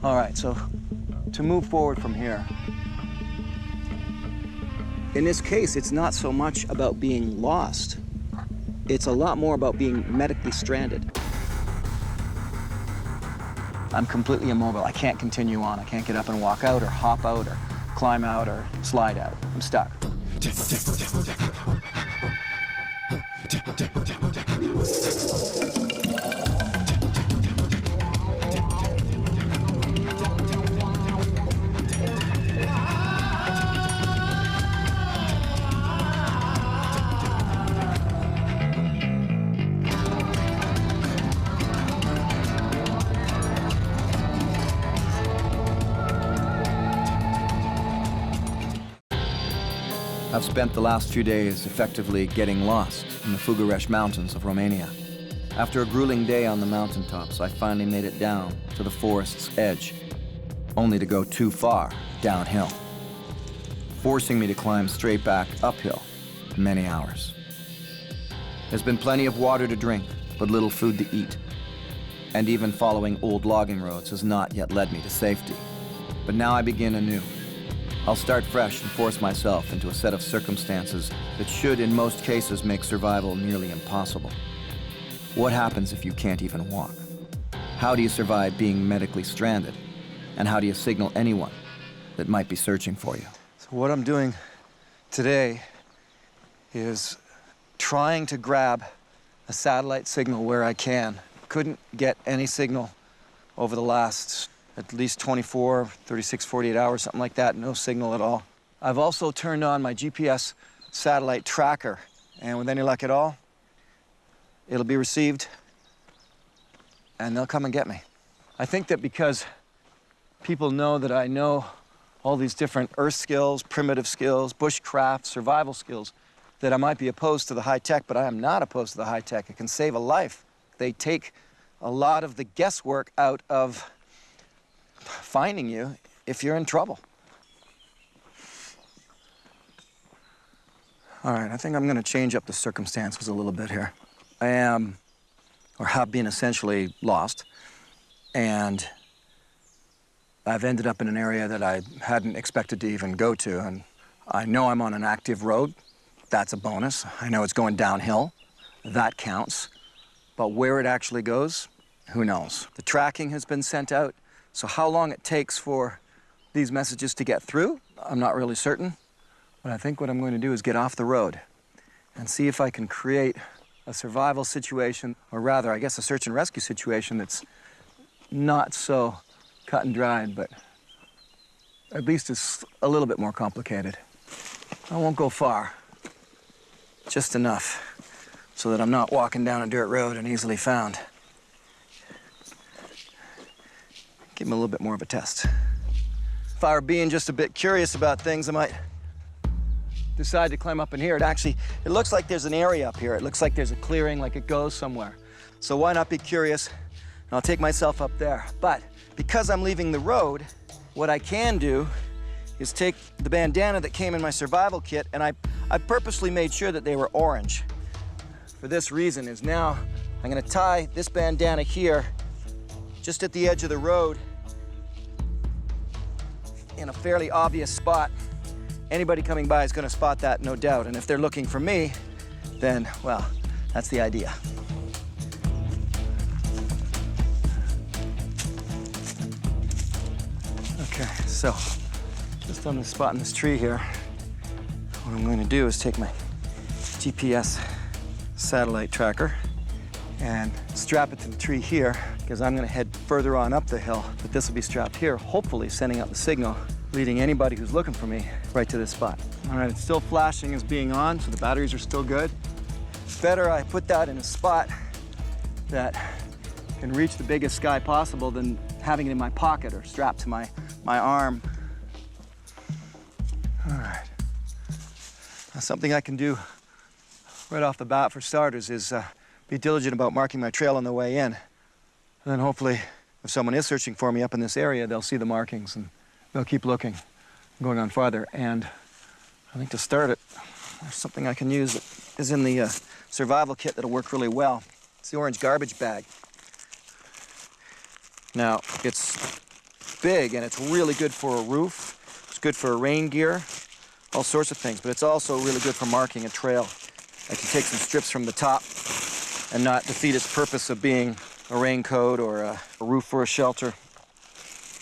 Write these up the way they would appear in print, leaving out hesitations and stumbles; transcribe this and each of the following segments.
All right, so to move forward from here, in this case, it's not so much about being lost. It's a lot more about being medically stranded. I'm completely immobile. I can't continue on. I can't get up and walk out or hop out or climb out or slide out. I'm stuck. I've spent the last few days effectively getting lost in the Fugaresh Mountains of Romania. After a grueling day on the mountaintops, I finally made it down to the forest's edge, only to go too far downhill, forcing me to climb straight back uphill for many hours. There's been plenty of water to drink, but little food to eat. And even following old logging roads has not yet led me to safety. But now I begin anew. I'll start fresh and force myself into a set of circumstances that should, in most cases, make survival nearly impossible. What happens if you can't even walk? How do you survive being medically stranded? And how do you signal anyone that might be searching for you? So what I'm doing today is trying to grab a satellite signal where I can. Couldn't get any signal over the last at least 24, 36, 48 hours, something like that, no signal at all. I've also turned on my GPS satellite tracker, and with any luck at all, it'll be received, and they'll come and get me. I think that because people know that I know all these different earth skills, primitive skills, bushcraft, survival skills, that I might be opposed to the high tech, but I am not opposed to the high tech. It can save a life. They take a lot of the guesswork out of finding you if you're in trouble. All right, I think I'm gonna change up the circumstances a little bit here. I am, or have been essentially lost, and I've ended up in an area that I hadn't expected to even go to, and I know I'm on an active road. That's a bonus. I know it's going downhill. That counts. But where it actually goes, who knows? The tracking has been sent out. So how long it takes for these messages to get through, I'm not really certain. But I think what I'm going to do is get off the road and see if I can create a survival situation, or rather, I guess, a search and rescue situation that's not so cut and dried, but at least is a little bit more complicated. I won't go far, just enough so that I'm not walking down a dirt road and easily found. Give him a little bit more of a test. If I were being just a bit curious about things, I might decide to climb up in here. It looks like there's an area up here. It looks like there's a clearing, like it goes somewhere. So why not be curious? And I'll take myself up there. But because I'm leaving the road, what I can do is take the bandana that came in my survival kit, and I purposely made sure that they were orange. For this reason is now I'm gonna tie this bandana here, just at the edge of the road, in a fairly obvious spot. Anybody coming by is gonna spot that, no doubt. And if they're looking for me, then, well, that's the idea. Okay, so just on the spot in this tree here, what I'm going to do is take my GPS satellite tracker and strap it to the tree here, because I'm going to head further on up the hill, but this will be strapped here, hopefully sending out the signal, leading anybody who's looking for me right to this spot. All right, it's still flashing as being on, so the batteries are still good. Better I put that in a spot that can reach the biggest sky possible than having it in my pocket or strapped to my arm. All right. Now, something I can do right off the bat for starters is be diligent about marking my trail on the way in. And then hopefully, if someone is searching for me up in this area, they'll see the markings and they'll keep looking, going on farther. And I think to start it, there's something I can use that is in the survival kit that'll work really well. It's the orange garbage bag. Now, it's big, and it's really good for a roof. It's good for rain gear, all sorts of things, but it's also really good for marking a trail. I can take some strips from the top and not defeat its purpose of being a raincoat or a roof for a shelter.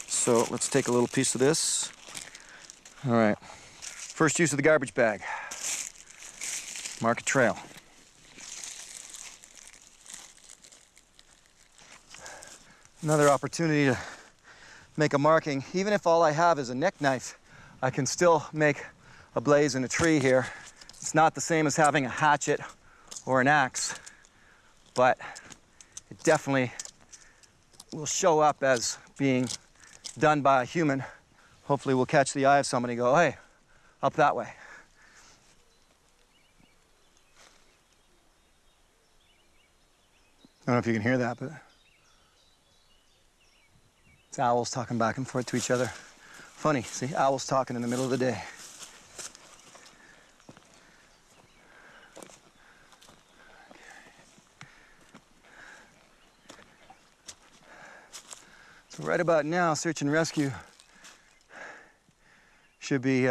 So let's take a little piece of this. All right, first use of the garbage bag. Mark a trail. Another opportunity to make a marking. Even if all I have is a neck knife, I can still make a blaze in a tree here. It's not the same as having a hatchet or an axe, but it definitely will show up as being done by a human. Hopefully we'll catch the eye of somebody and go, hey, up that way. I don't know if you can hear that, but it's owls talking back and forth to each other. Funny, see, owls talking in the middle of the day. So right about now, search and rescue should be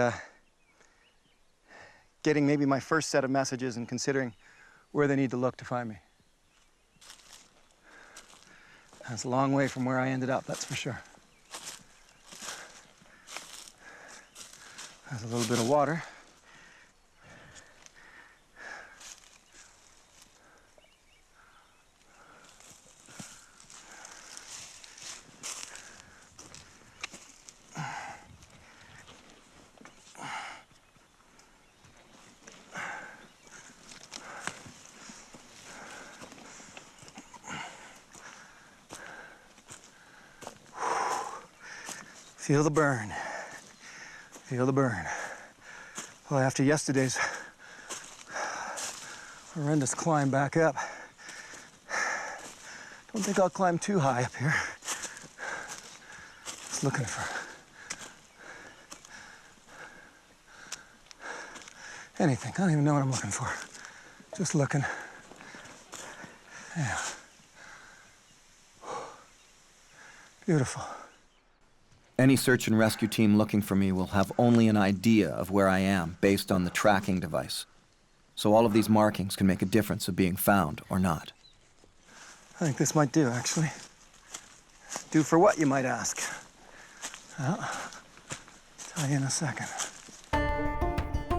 getting maybe my first set of messages and considering where they need to look to find me. That's a long way from where I ended up, that's for sure. There's a little bit of water. Feel the burn. Feel the burn. Well, after yesterday's horrendous climb back up, don't think I'll climb too high up here. Just looking for anything. I don't even know what I'm looking for. Just looking. Yeah. Beautiful. Any search and rescue team looking for me will have only an idea of where I am based on the tracking device. So all of these markings can make a difference of being found or not. I think this might do, actually. Do for what, you might ask? Well, I'll tell you in a second.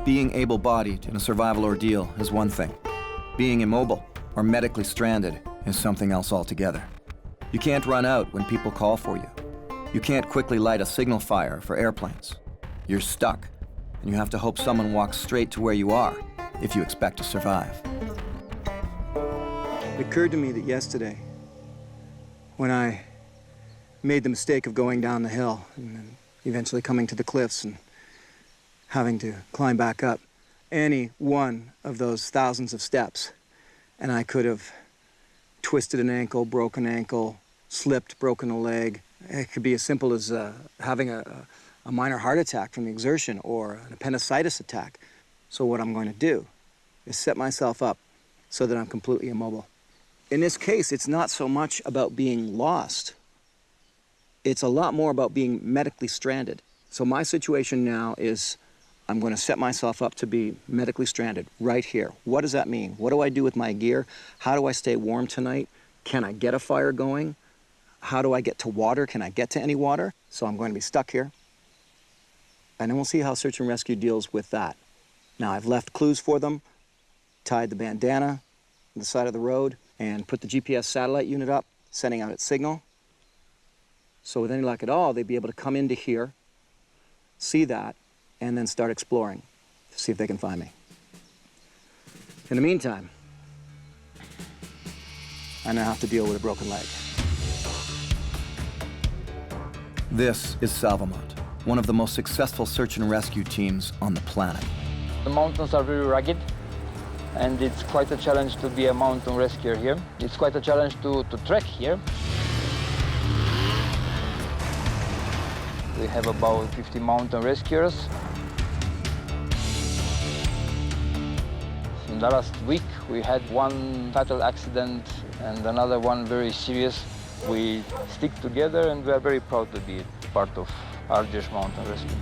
Being able-bodied in a survival ordeal is one thing. Being immobile or medically stranded is something else altogether. You can't run out when people call for you. You can't quickly light a signal fire for airplanes. You're stuck, and you have to hope someone walks straight to where you are if you expect to survive. It occurred to me that yesterday, when I made the mistake of going down the hill and then eventually coming to the cliffs and having to climb back up, any one of those thousands of steps, and I could have twisted an ankle, broken ankle, slipped, broken a leg. It could be as simple as having a minor heart attack from the exertion or an appendicitis attack. So what I'm going to do is set myself up so that I'm completely immobile. In this case, it's not so much about being lost. It's a lot more about being medically stranded. So my situation now is I'm going to set myself up to be medically stranded right here. What does that mean? What do I do with my gear? How do I stay warm tonight? Can I get a fire going? How do I get to water? Can I get to any water? So I'm going to be stuck here. And then we'll see how search and rescue deals with that. Now, I've left clues for them, tied the bandana on the side of the road, and put the GPS satellite unit up, sending out its signal. So with any luck at all, they'd be able to come into here, see that, and then start exploring to see if they can find me. In the meantime, I now have to deal with a broken leg. This is Salvamont, one of the most successful search and rescue teams on the planet. The mountains are very rugged, and it's quite a challenge to be a mountain rescuer here. It's quite a challenge to trek here. We have about 50 mountain rescuers. In the last week, we had one fatal accident and another one very serious. We stick together, and we are very proud to be part of Argeș mountain rescue.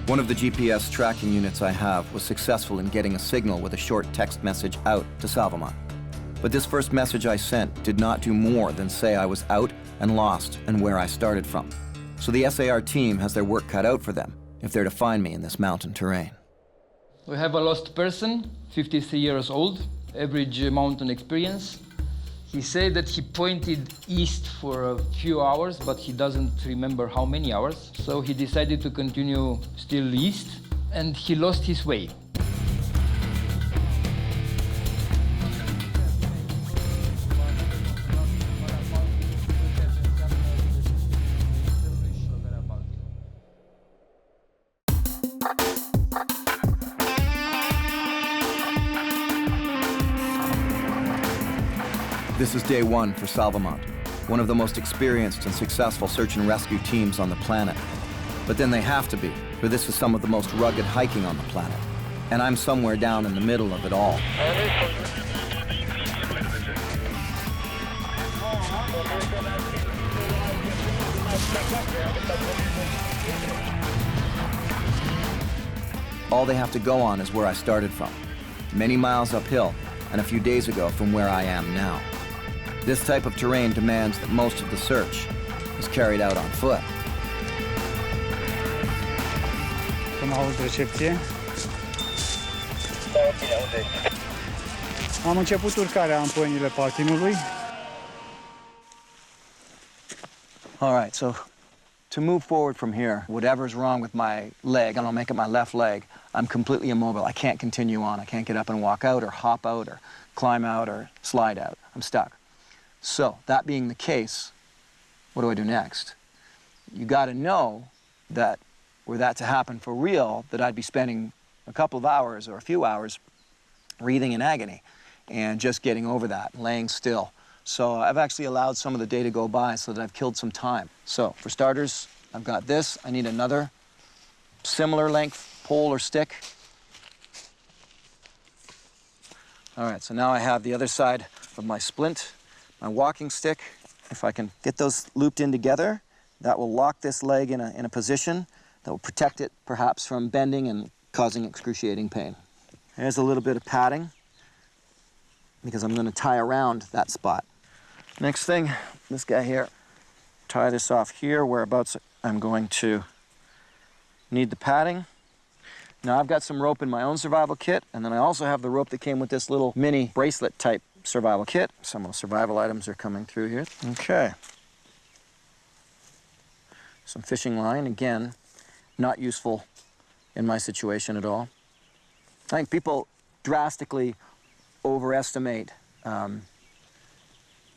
One of the GPS tracking units I have was successful in getting a signal with a short text message out to Survivorman. But this first message I sent did not do more than say I was out and lost and where I started from. So the SAR team has their work cut out for them if they're to find me in this mountain terrain. We have a lost person, 53 years old, average mountain experience. He said that he pointed east for a few hours, but he doesn't remember how many hours. So he decided to continue still east, and he lost his way. This is day one for Survivorman, one of the most experienced and successful search and rescue teams on the planet. But then they have to be, for this is some of the most rugged hiking on the planet. And I'm somewhere down in the middle of it all. All they have to go on is where I started from, many miles uphill, and a few days ago from where I am now. This type of terrain demands that most of the search is carried out on foot. Cum aud recepție? Am început urcarea în pâinile patinului. All right, so to move forward from here, whatever's wrong with my leg, and I'll make it my left leg, I'm completely immobile. I can't continue on. I can't get up and walk out or hop out or climb out or slide out. I'm stuck. So, that being the case, what do I do next? You got to know that were that to happen for real, that I'd be spending a couple of hours or a few hours breathing in agony and just getting over that, laying still. So I've actually allowed some of the day to go by so that I've killed some time. So for starters, I've got this. I need another similar length pole or stick. All right, so now I have the other side of my splint, my walking stick. If I can get those looped in together, that will lock this leg in a position that will protect it perhaps from bending and causing excruciating pain. There's a little bit of padding because I'm going to tie around that spot. Next thing, this guy here, tie this off here whereabouts I'm going to need the padding. Now I've got some rope in my own survival kit, and then I also have the rope that came with this little mini bracelet type survival kit. Some of the survival items are coming through here. Okay. Some fishing line, again, not useful in my situation at all. I think people drastically overestimate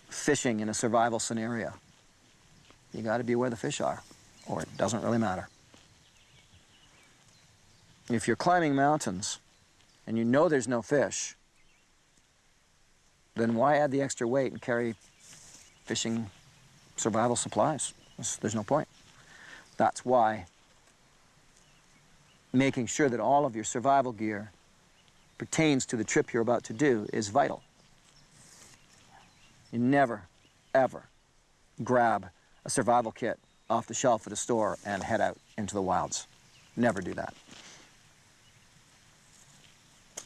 fishing in a survival scenario. You got to be where the fish are, or it doesn't really matter. If you're climbing mountains and you know there's no fish, then why add the extra weight and carry fishing survival supplies? There's no point. That's why making sure that all of your survival gear pertains to the trip you're about to do is vital. You never, ever grab a survival kit off the shelf at a store and head out into the wilds. Never do that.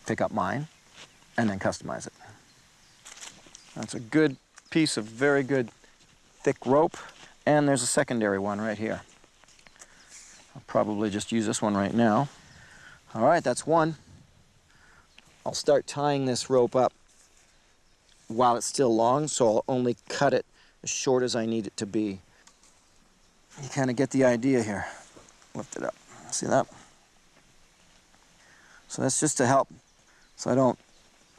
Pick up mine and then customize it. That's a good piece of very good thick rope, and there's a secondary one right here. I'll probably just use this one right now. All right, that's one. I'll start tying this rope up while it's still long, so I'll only cut it as short as I need it to be. You kind of get the idea here. Lift it up. See that? So that's just to help so I don't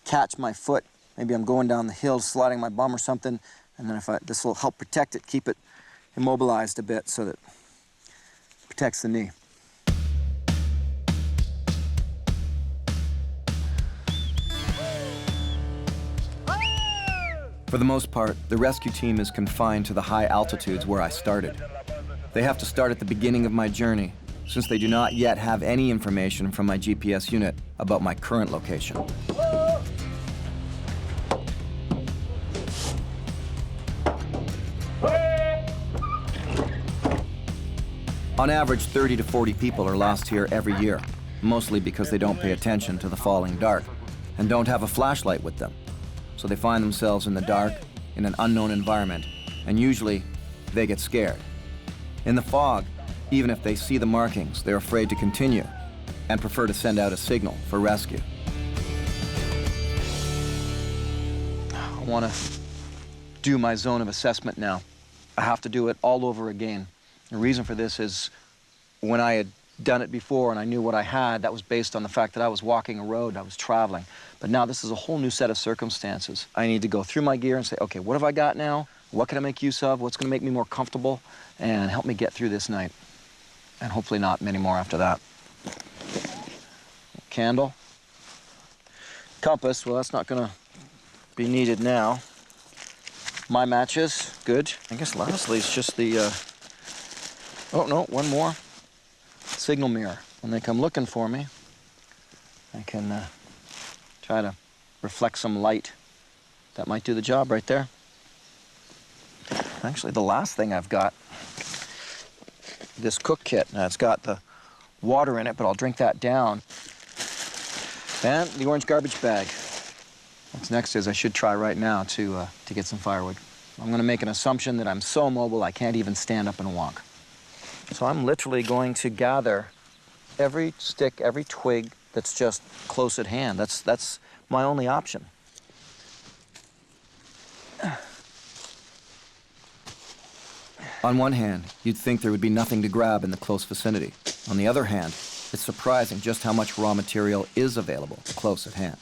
catch my foot. Maybe I'm going down the hill, sliding my bum or something, and then this will help protect it, keep it immobilized a bit so that it protects the knee. For the most part, the rescue team is confined to the high altitudes where I started. They have to start at the beginning of my journey, since they do not yet have any information from my GPS unit about my current location. On average, 30 to 40 people are lost here every year, mostly because they don't pay attention to the falling dark and don't have a flashlight with them. So they find themselves in the dark, in an unknown environment, and usually they get scared. In the fog, even if they see the markings, they're afraid to continue and prefer to send out a signal for rescue. I want to do my zone of assessment now. I have to do it all over again. The reason for this is when I had done it before and I knew what I had, that was based on the fact that I was walking a road, I was traveling. But now this is a whole new set of circumstances. I need to go through my gear and say, okay, what have I got now? What can I make use of? What's going to make me more comfortable and help me get through this night? And hopefully not many more after that. Candle. Compass, well, that's not going to be needed now. My matches, good. I guess lastly, it's just the, oh no, one more. Signal mirror. When they come looking for me, I can try to reflect some light. That might do the job right there. Actually, the last thing I've got, this cook kit. Now, it's got the water in it, but I'll drink that down. And the orange garbage bag. What's next is I should try right now to get some firewood. I'm going to make an assumption that I'm so mobile I can't even stand up and walk. So I'm literally going to gather every stick, every twig that's just close at hand. That's my only option. On one hand, you'd think there would be nothing to grab in the close vicinity. On the other hand, it's surprising just how much raw material is available close at hand.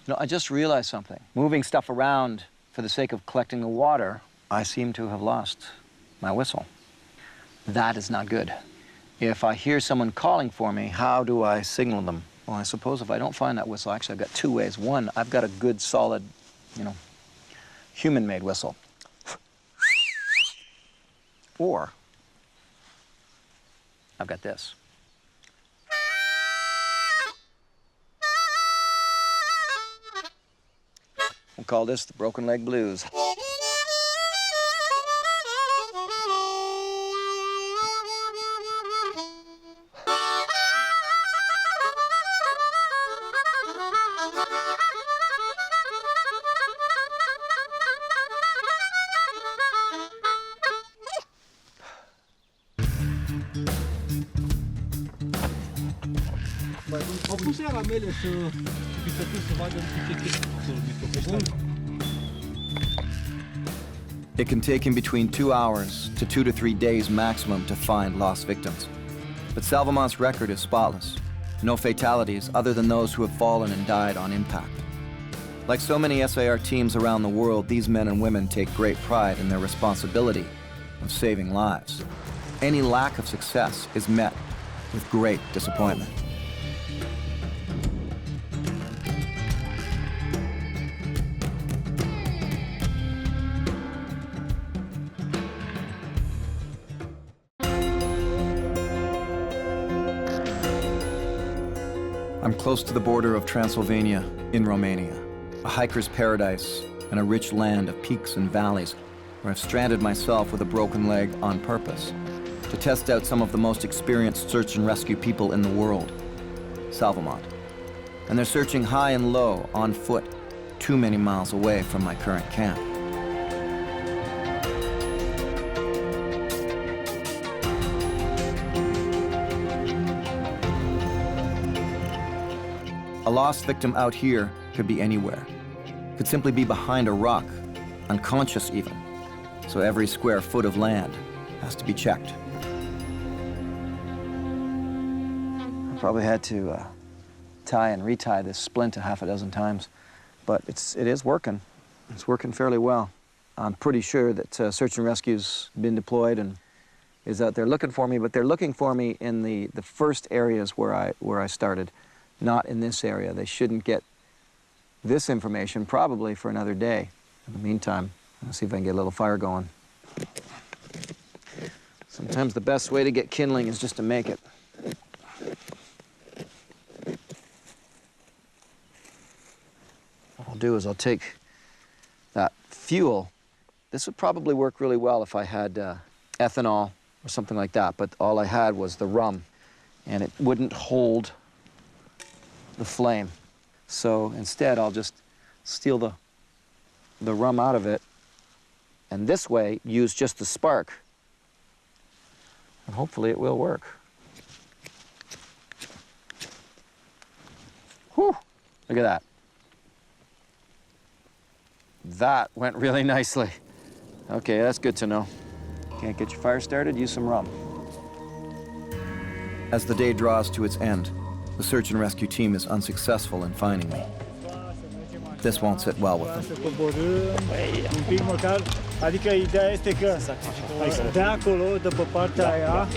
You know, I just realized something. Moving stuff around for the sake of collecting the water, I seem to have lost my whistle. That is not good. If I hear someone calling for me, how do I signal them? Well, I suppose if I don't find that whistle, actually I've got two ways. One, I've got a good, solid, you know, human-made whistle. Or I've got this. We'll call this the broken leg blues. Au pus iar mele să pipetezi să vadă ce chestii. It can take him between 2 hours to 2 to 3 days maximum to find lost victims. But Salvamont's record is spotless. No fatalities other than those who have fallen and died on impact. Like so many SAR teams around the world, these men and women take great pride in their responsibility of saving lives. Any lack of success is met with great disappointment. I'm close to the border of Transylvania in Romania, a hiker's paradise and a rich land of peaks and valleys where I've stranded myself with a broken leg on purpose to test out some of the most experienced search and rescue people in the world, Salvamont. And they're searching high and low on foot, too many miles away from my current camp. A lost victim out here could be anywhere. Could simply be behind a rock, unconscious even. So every square foot of land has to be checked. I probably had to tie and retie this splint a half a dozen times, but it is working. It's working fairly well. I'm pretty sure that search and rescue's been deployed and is out there looking for me, but they're looking for me in the first areas where I started. Not in this area. They shouldn't get this information probably for another day. In the meantime, I'll see if I can get a little fire going. Sometimes the best way to get kindling is just to make it. What I'll do is I'll take that fuel, this would probably work really well if I had ethanol or something like that, but all I had was the rum, and it wouldn't hold the flame. So instead, I'll just steal the rum out of it, and this way, use just the spark. And hopefully it will work. Whew, look at that. That went really nicely. Okay, that's good to know. Can't get your fire started, use some rum. As the day draws to its end, the search and rescue team is unsuccessful in finding me. This won't sit well with them. Să coborâm un pic măcar, adică ideea este că de acolo, de pe partea aia.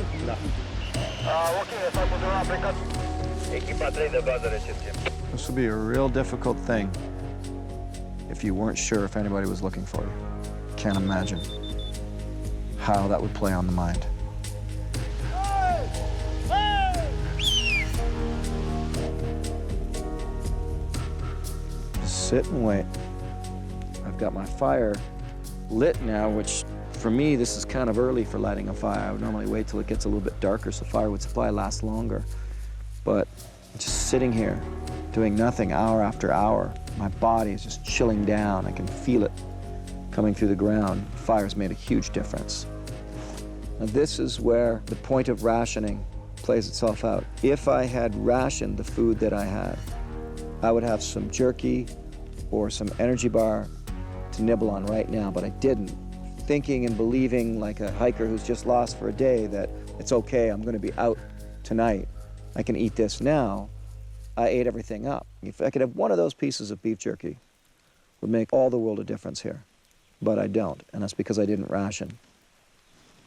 This would be a real difficult thing if you weren't sure if anybody was looking for you. Can't imagine how that would play on the mind. Just sit and wait. I've got my fire lit now, which for me, this is kind of early for lighting a fire. I would normally wait till it gets a little bit darker so fire would supply last longer. But just sitting here, doing nothing hour after hour, my body is just chilling down. I can feel it coming through the ground. Fire's made a huge difference. Now this is where the point of rationing plays itself out. If I had rationed the food that I had, I would have some jerky or some energy bar to nibble on right now, but I didn't. Thinking and believing like a hiker who's just lost for a day that it's okay, I'm gonna be out tonight, I can eat this now, I ate everything up. If I could have one of those pieces of beef jerky, would make all the world a difference here. But I don't, and that's because I didn't ration.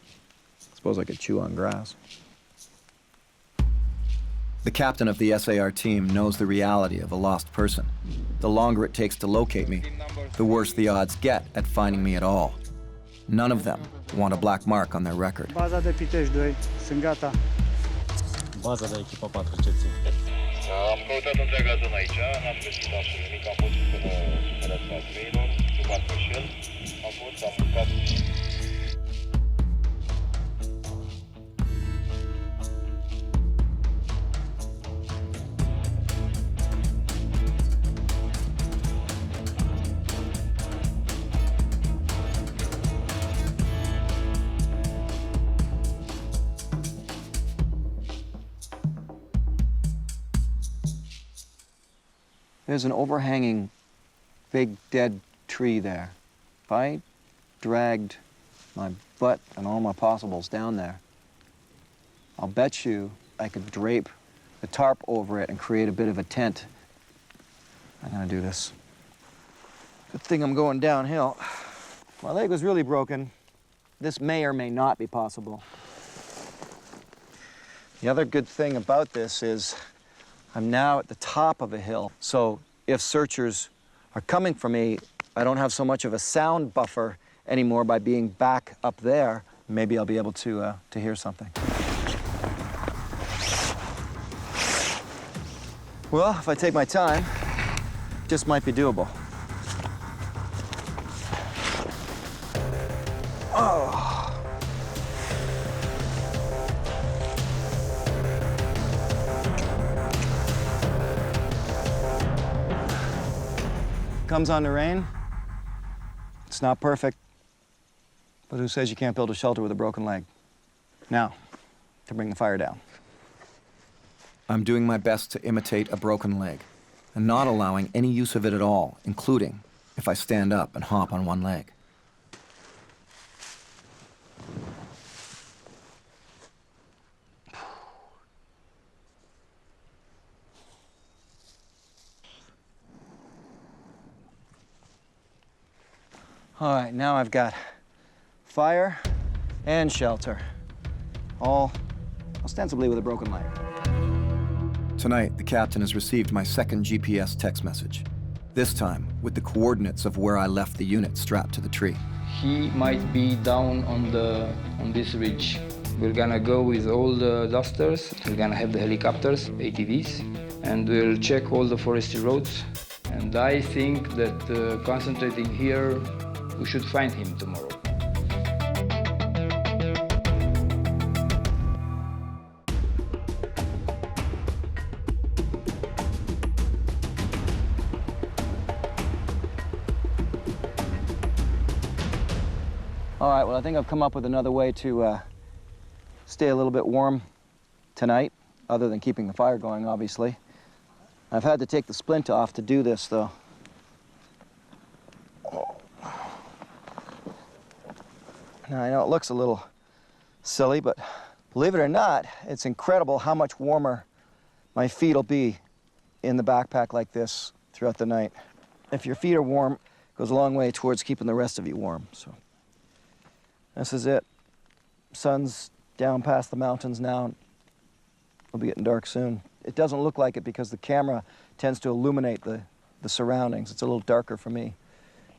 I suppose I could chew on grass. The captain of the SAR team knows the reality of a lost person. The longer it takes to locate me, the worse the odds get at finding me at all. None of them want a black mark on their record. Baza de Pitești 2, sunt gata. Baza de echipa 4, recepție. Am căutat întreaga zonă aici, n-am găsit absolut nimic, am fost până superația treilor, sub Arcoșel, am fost, am mâncat. There's an overhanging big dead tree there. If I dragged my butt and all my possibles down there, I'll bet you I could drape the tarp over it and create a bit of a tent. I'm gonna do this. Good thing I'm going downhill. My leg was really broken. This may or may not be possible. The other good thing about this is I'm now at the top of a hill, so if searchers are coming for me, I don't have so much of a sound buffer anymore by being back up there. Maybe I'll be able to hear something. Well, if I take my time, this might be doable. Oh. Comes on to rain. It's not perfect, but who says you can't build a shelter with a broken leg? Now, to bring the fire down. I'm doing my best to imitate a broken leg and not allowing any use of it at all, including if I stand up and hop on one leg. All right, now I've got fire and shelter, all ostensibly with a broken leg. Tonight, the captain has received my second GPS text message, this time with the coordinates of where I left the unit strapped to the tree. He might be down on this ridge. We're gonna go with all the dusters. We're gonna have the helicopters, ATVs, and we'll check all the forestry roads And I think that concentrating here, we should find him tomorrow. All right, well, I think I've come up with another way to stay a little bit warm tonight, other than keeping the fire going, obviously. I've had to take the splint off to do this, though. Now, I know it looks a little silly, but believe it or not, it's incredible how much warmer my feet will be in the backpack like this throughout the night. If your feet are warm, it goes a long way towards keeping the rest of you warm, so. This is it. Sun's down past the mountains now. It'll be getting dark soon. It doesn't look like it because the camera tends to illuminate the surroundings. It's a little darker for me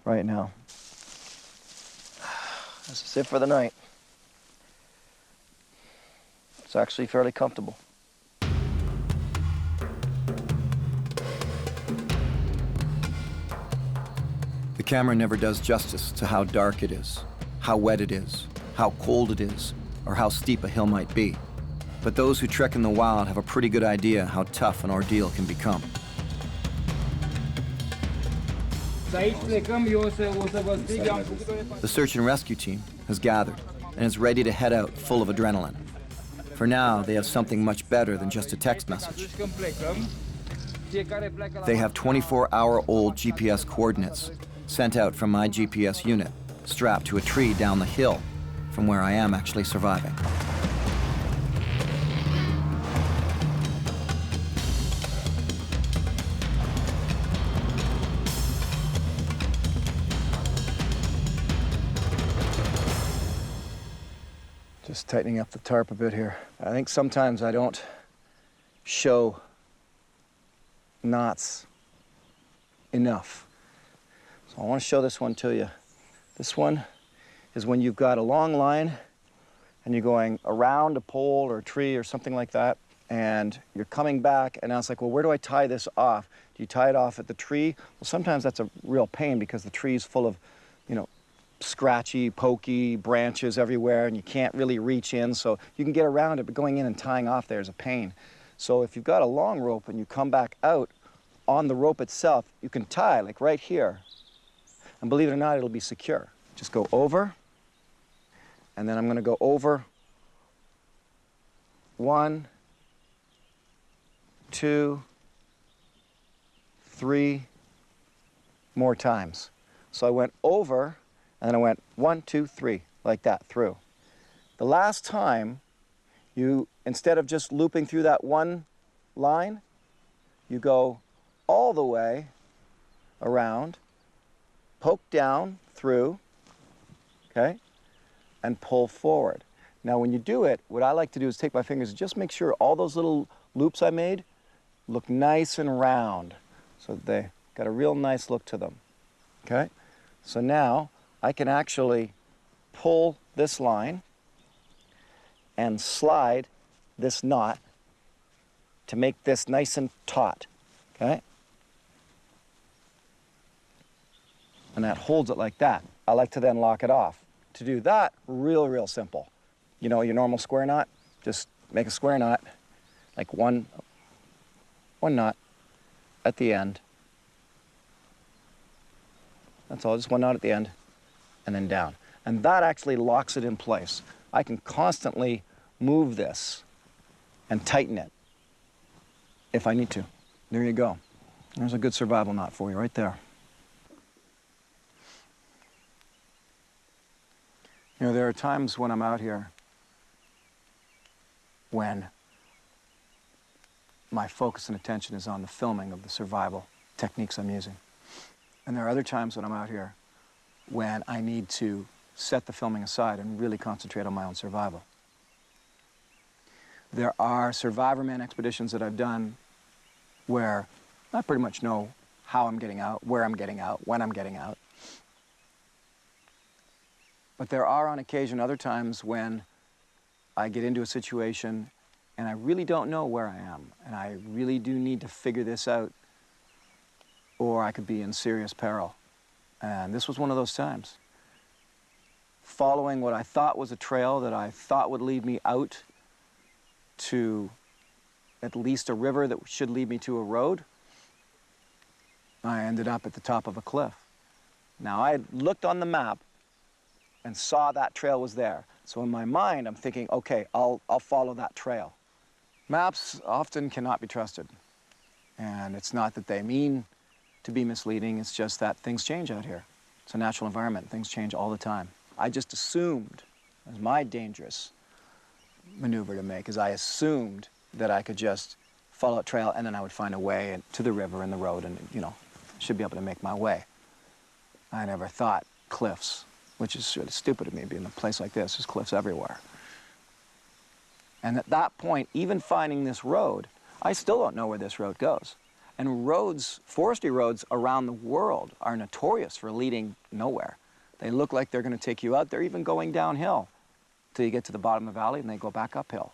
right now. This is it for the night. It's actually fairly comfortable. The camera never does justice to how dark it is, how wet it is, how cold it is, or how steep a hill might be. But those who trek in the wild have a pretty good idea how tough an ordeal can become. The search and rescue team has gathered and is ready to head out full of adrenaline. For now, they have something much better than just a text message. They have 24-hour-old GPS coordinates sent out from my GPS unit, strapped to a tree down the hill from where I am actually surviving. Just tightening up the tarp a bit here. I think sometimes I don't show knots enough. So I want to show this one to you. This one is when you've got a long line and you're going around a pole or a tree or something like that, and you're coming back, and I was like, well, where do I tie this off? Do you tie it off at the tree? Well, sometimes that's a real pain because the tree's full of, scratchy, pokey branches everywhere, and you can't really reach in, so you can get around it, but going in and tying off there is a pain. So if you've got a long rope and you come back out on the rope itself, you can tie, like right here, and believe it or not, it'll be secure. Just go over, and then I'm going to go over 1, 2, 3 more times. So I went over, and then I went 1, 2, 3, like that through. The last time, you, instead of just looping through that one line, you go all the way around, poke down through, okay, and pull forward. Now when you do it, what I like to do is take my fingers and just make sure all those little loops I made look nice and round, so that they got a real nice look to them, okay? So now I can actually pull this line and slide this knot to make this nice and taut, okay? And that holds it like that. I like to then lock it off. To do that, real simple. You know, your normal square knot, just make a square knot, like one knot at the end. That's all, just one knot at the end, and then down. And that actually locks it in place. I can constantly move this and tighten it if I need to. There you go. There's a good survival knot for you right there. You know, there are times when I'm out here when my focus and attention is on the filming of the survival techniques I'm using. And there are other times when I'm out here when I need to set the filming aside and really concentrate on my own survival. There are Survivorman expeditions that I've done where I pretty much know how I'm getting out, where I'm getting out, when I'm getting out. But there are on occasion other times when I get into a situation and I really don't know where I am, and I really do need to figure this out or I could be in serious peril. And this was one of those times. Following what I thought was a trail that I thought would lead me out to at least a river that should lead me to a road, I ended up at the top of a cliff. Now, I looked on the map and saw that trail was there. So in my mind, I'm thinking, okay, I'll follow that trail. Maps often cannot be trusted. And it's not that they mean to be misleading, it's just that things change out here. It's a natural environment, things change all the time. I just assumed, as my dangerous maneuver to make, is I assumed that I could just follow a trail and then I would find a way to the river and the road and, you know, should be able to make my way. I never thought cliffs, which is sort of stupid of me, being in a place like this, there's cliffs everywhere. And at that point, even finding this road, I still don't know where this road goes. And roads, forestry roads around the world are notorious for leading nowhere. They look like they're going to take you out. They're even going downhill till you get to the bottom of the valley and they go back uphill.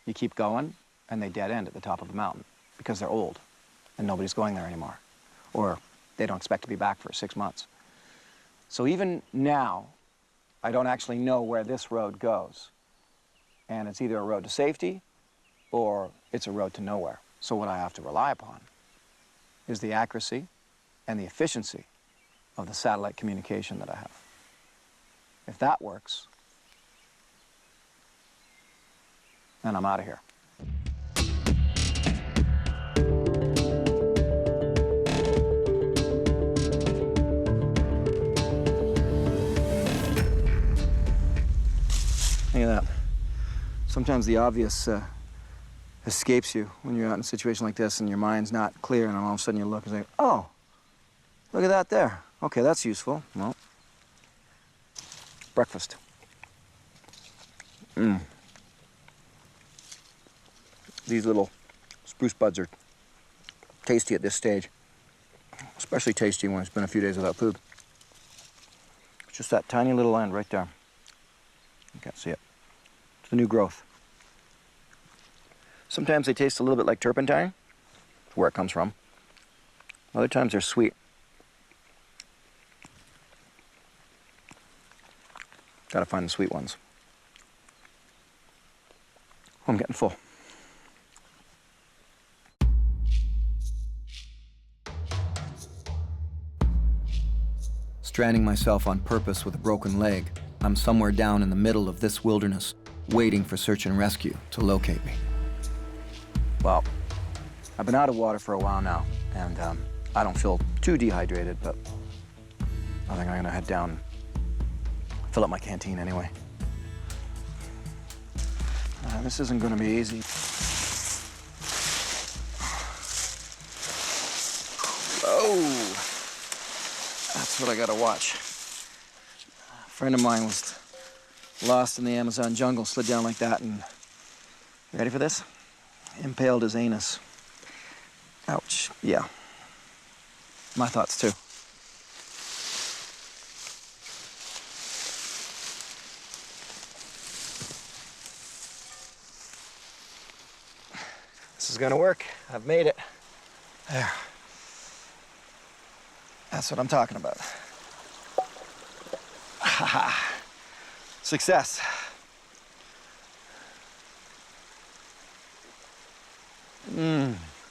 You keep going and they dead end at the top of the mountain because they're old and nobody's going there anymore. Or they don't expect to be back for 6 months. So even now, I don't actually know where this road goes. And it's either a road to safety or it's a road to nowhere. So what I have to rely upon is the accuracy and the efficiency of the satellite communication that I have. If that works, then I'm out of here. Look at that. Sometimes the obvious escapes you when you're out in a situation like this and your mind's not clear, and all of a sudden you look and say, oh, look at that there. Okay, that's useful. Well, breakfast. These little spruce buds are tasty at this stage, especially tasty when it's been a few days without food. It's just that tiny little end right there. You can't see it. It's the new growth. Sometimes they taste a little bit like turpentine, where it comes from. Other times they're sweet. Gotta find the sweet ones. Oh, I'm getting full. Stranding myself on purpose with a broken leg, I'm somewhere down in the middle of this wilderness, waiting for search and rescue to locate me. Well, I've been out of water for a while now, and I don't feel too dehydrated, but I think I'm gonna head down and fill up my canteen anyway. This isn't gonna be easy. Oh, that's what I gotta watch. A friend of mine was lost in the Amazon jungle, slid down like that, and you ready for this? Impaled his anus. Ouch, yeah. My thoughts too. This is gonna work. I've made it. There. That's what I'm talking about. Ha. Success.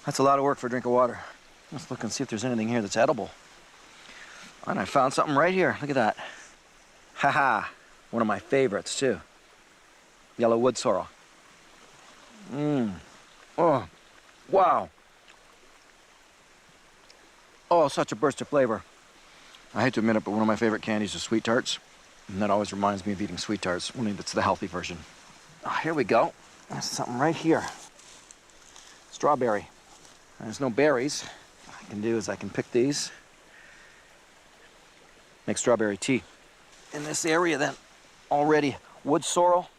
That's a lot of work for a drink of water. Let's look and see if there's anything here that's edible. And I found something right here. Look at that. Ha. One of my favorites, too. Yellow wood sorrel. Oh, wow. Oh, such a burst of flavor. I hate to admit it, but one of my favorite candies is sweet tarts. And that always reminds me of eating sweet tarts, only that's the healthy version. Oh, here we go. There's something right here. Strawberry. There's no berries. What I can do is I can pick these, make strawberry tea. In this area then, already wood sorrel,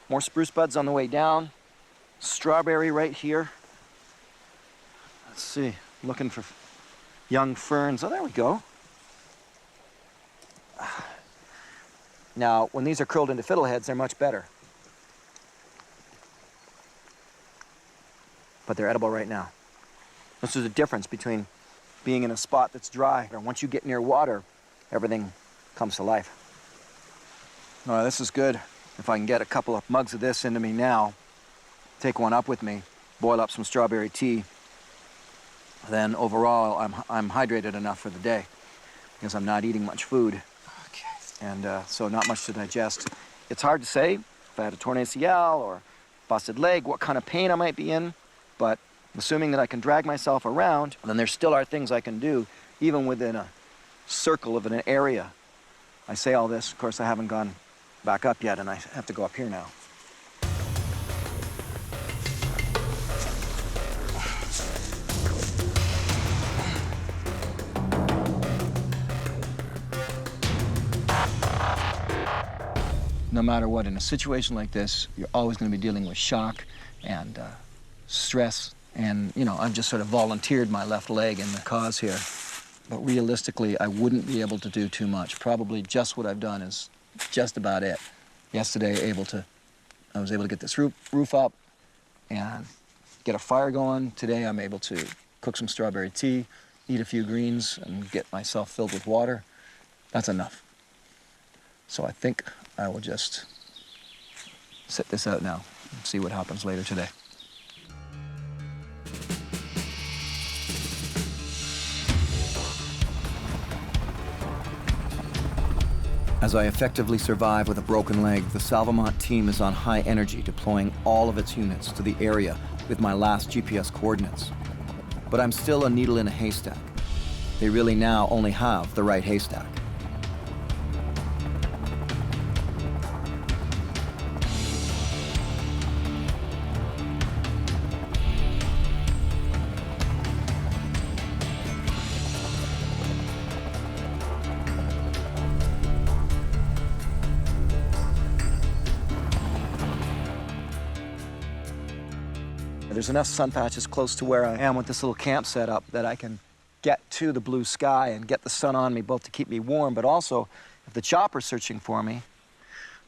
more spruce buds on the way down, strawberry right here. Let's see, looking for young ferns. Oh, there we go. Now, when these are curled into fiddleheads, they're much better. But they're edible right now. This is the difference between being in a spot that's dry. And once you get near water, everything comes to life. All right, this is good. If I can get a couple of mugs of this into me now, take one up with me, boil up some strawberry tea, then overall I'm hydrated enough for the day because I'm not eating much food. And so not much to digest. It's hard to say if I had a torn ACL or busted leg, what kind of pain I might be in, but assuming that I can drag myself around, then there still are things I can do, even within a circle of an area. I say all this, of course I haven't gone back up yet, and I have to go up here now. No matter what, in a situation like this, you're always going to be dealing with shock and stress. And, you know, I've just sort of volunteered my left leg in the cause here. But realistically, I wouldn't be able to do too much. Probably just what I've done is just about it. Yesterday, I was able to get this roof up and get a fire going. Today, I'm able to cook some strawberry tea, eat a few greens, and get myself filled with water. That's enough. So I think I will just sit this out now and see what happens later today. As I effectively survive with a broken leg, the Salvamont team is on high energy, deploying all of its units to the area with my last GPS coordinates. But I'm still a needle in a haystack. They really now only have the right haystack. There's enough sun patches close to where I am with this little camp set up that I can get to the blue sky and get the sun on me, both to keep me warm, but also if the chopper's searching for me,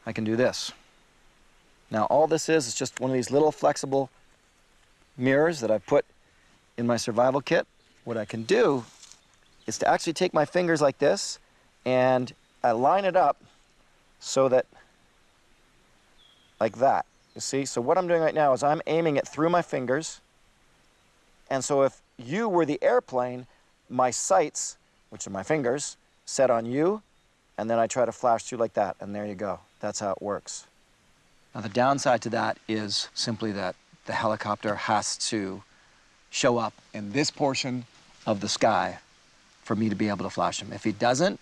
I can do this. Now all this is just one of these little flexible mirrors that I put in my survival kit. What I can do is to actually take my fingers like this and I line it up so that, like that. You see, so what I'm doing right now is I'm aiming it through my fingers. And so if you were the airplane, my sights, which are my fingers, set on you, and then I try to flash through like that, and there you go. That's how it works. Now the downside to that is simply that the helicopter has to show up in this portion of the sky for me to be able to flash him. If he doesn't,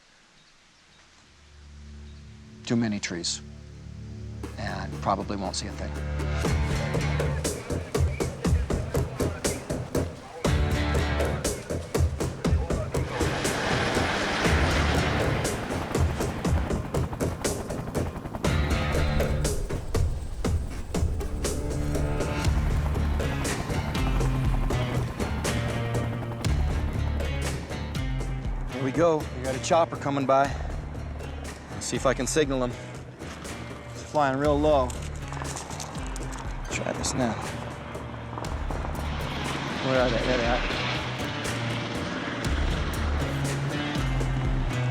too many trees. And probably won't see a thing. Here we go. We got a chopper coming by. Let's see if I can signal him. Flying real low. Try this now. Where are they? There they are.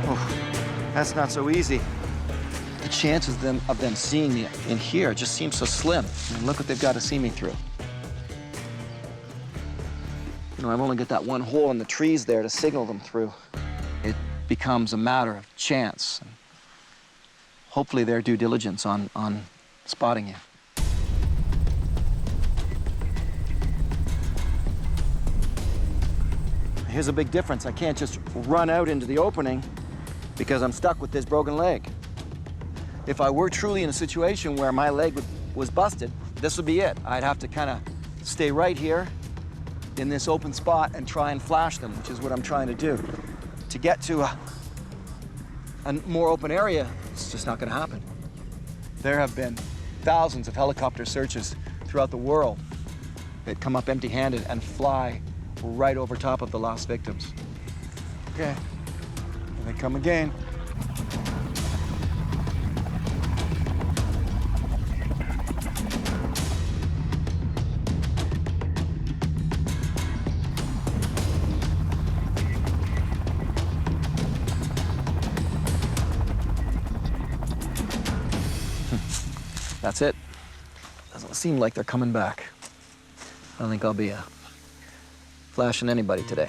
Oh, that's not so easy. The chances of them seeing me in here just seem so slim. I mean, look what they've got to see me through. You know, I've only got that one hole in the trees there to signal them through. It becomes a matter of chance. Hopefully their due diligence on spotting you. Here's a big difference. I can't just run out into the opening because I'm stuck with this broken leg. If I were truly in a situation where my leg was busted, this would be it. I'd have to kind of stay right here in this open spot and try and flash them, which is what I'm trying to do. To get to a more open area, it's just not going to happen. There have been thousands of helicopter searches throughout the world that come up empty-handed and fly right over top of the lost victims. Okay, here they come again. That's it. Doesn't seem like they're coming back. I don't think I'll be flashing anybody today.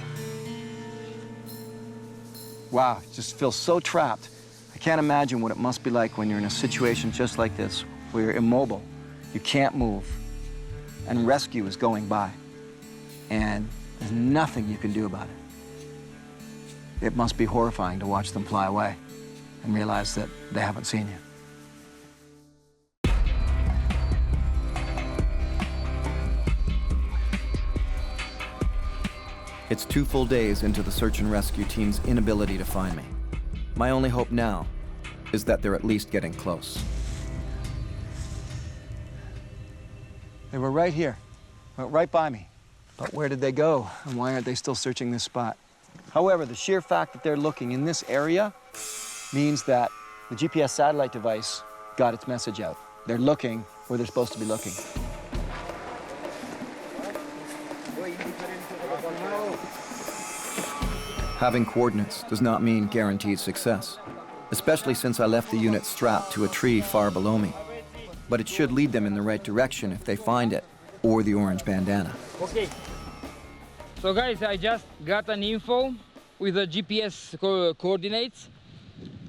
Wow, just feel so trapped. I can't imagine what it must be like when you're in a situation just like this, where you're immobile, you can't move, and rescue is going by, and there's nothing you can do about it. It must be horrifying to watch them fly away and realize that they haven't seen you. It's 2 full days into the search and rescue team's inability to find me. My only hope now is that they're at least getting close. They were right here, right by me. But where did they go, and why aren't they still searching this spot? However, the sheer fact that they're looking in this area means that the GPS satellite device got its message out. They're looking where they're supposed to be looking. Having coordinates does not mean guaranteed success, especially since I left the unit strapped to a tree far below me. But it should lead them in the right direction if they find it, or the orange bandana. Okay. So guys, I just got an info with the GPS coordinates,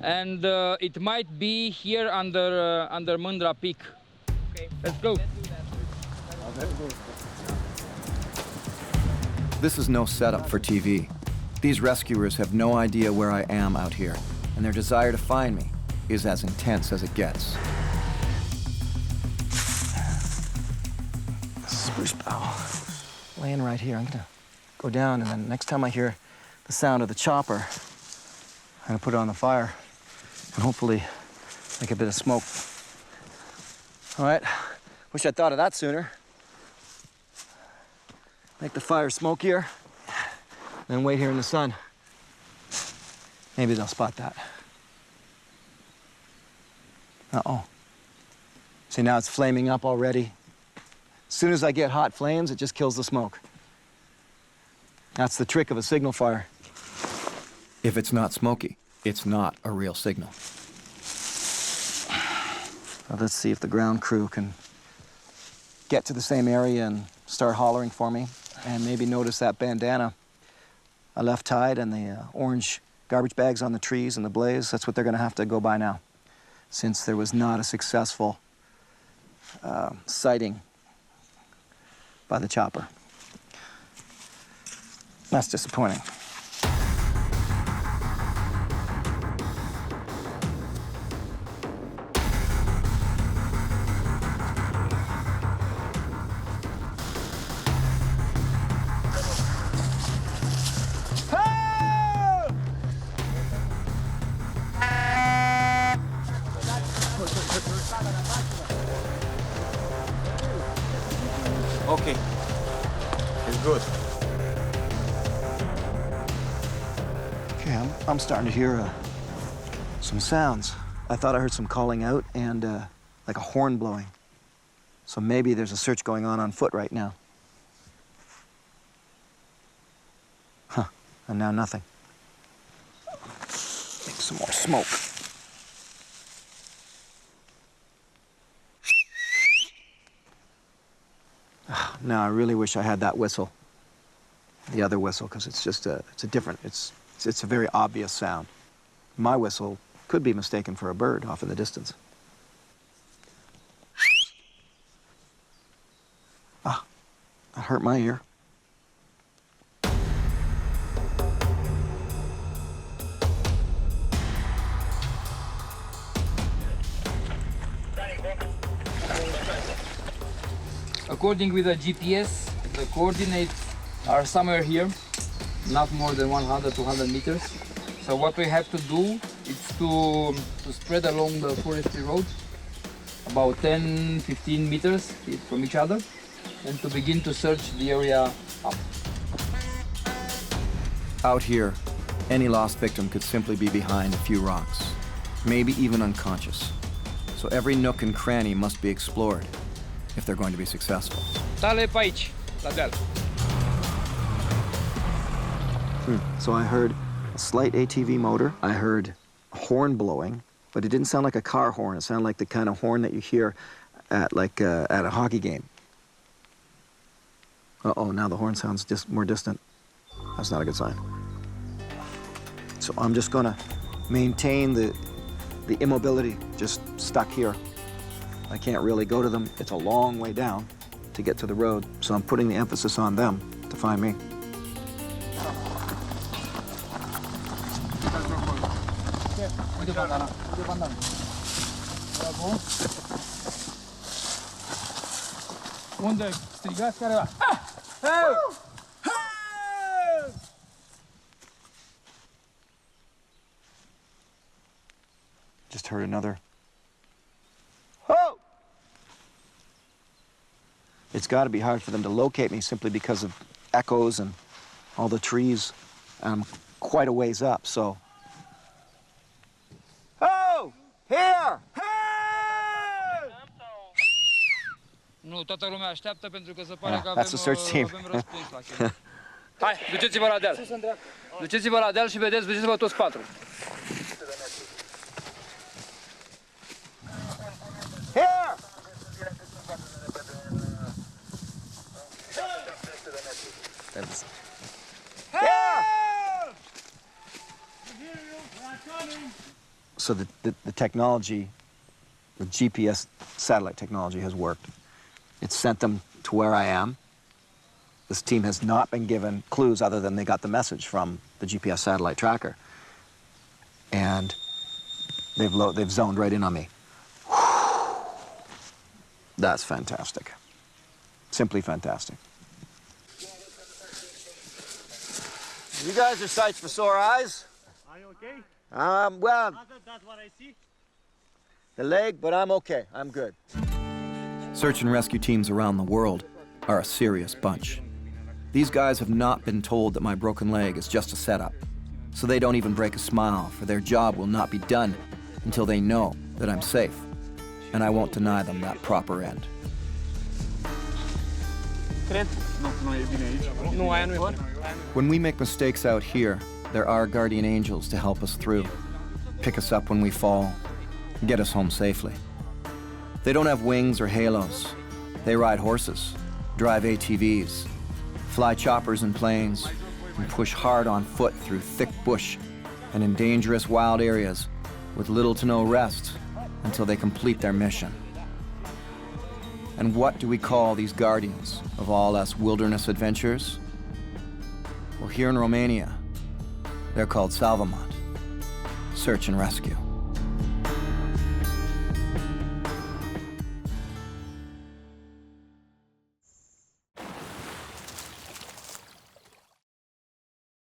and it might be here under Mândra Peak. Okay. Let's go. This is no setup for TV. These rescuers have no idea where I am out here, and their desire to find me is as intense as it gets. Spruce bough, laying right here. I'm gonna go down, and then next time I hear the sound of the chopper, I'm gonna put it on the fire and hopefully make a bit of smoke. All right, wish I'd thought of that sooner. Make the fire smokier, then wait here in the sun. Maybe they'll spot that. Uh-oh. See, now it's flaming up already. As soon as I get hot flames, it just kills the smoke. That's the trick of a signal fire. If it's not smoky, it's not a real signal. Well, let's see if the ground crew can get to the same area and start hollering for me, and maybe notice that bandana I left tied and the orange garbage bags on the trees and the blaze. That's what they're gonna have to go by now, since there was not a successful sighting by the chopper. That's disappointing. Okay, it's good. Okay, I'm starting to hear some sounds. I thought I heard some calling out and like a horn blowing. So maybe there's a search going on foot right now. Huh, and now nothing. Make some more smoke. Now I really wish I had that whistle, the other whistle, because it's just it's a very obvious sound. My whistle could be mistaken for a bird off in the distance. Ah, that hurt my ear. According with the GPS, the coordinates are somewhere here, not more than 100, 200 meters. So what we have to do is to spread along the forestry road about 10, 15 meters from each other and to begin to search the area up. Out here, any lost victim could simply be behind a few rocks, maybe even unconscious. So every nook and cranny must be explored if they're going to be successful. Tale pe aici, la deal. So I heard a slight ATV motor. I heard a horn blowing, but it didn't sound like a car horn. It sounded like the kind of horn that you hear at a hockey game. Uh-oh, now the horn sounds more distant. That's not a good sign. So I'm just gonna maintain the immobility, just stuck here. I can't really go to them. It's a long way down to get to the road, so I'm putting the emphasis on them to find me. Unde strigați care va? Just heard another. Oh! It's got to be hard for them to locate me simply because of echoes and all the trees. I'm quite a ways up, so. Oh! Here! Nu, toată lumea așteaptă pentru că se pare că That's the search team. avem răspuns la chestia. Hai, duceți-vă la deal. Duceți-vă la deal și vedeți, duceți-vă toți patru. Here! So the technology, the GPS satellite technology has worked. It's sent them to where I am. This team has not been given clues other than they got the message from the GPS satellite tracker. And they've zoned right in on me. That's fantastic. Simply fantastic. You guys are sights for sore eyes. Are you okay? Well, That's what I see. the leg, but I'm okay. I'm good. Search and rescue teams around the world are a serious bunch. These guys have not been told that my broken leg is just a setup, so they don't even break a smile, for their job will not be done until they know that I'm safe, and I won't deny them that proper end. When we make mistakes out here, there are guardian angels to help us through, pick us up when we fall, and get us home safely. They don't have wings or halos. They ride horses, drive ATVs, fly choppers and planes, and push hard on foot through thick bush and in dangerous wild areas with little to no rest until they complete their mission. And what do we call these guardians of all us wilderness adventures? Well, here in Romania, they're called Salvamont, search and rescue.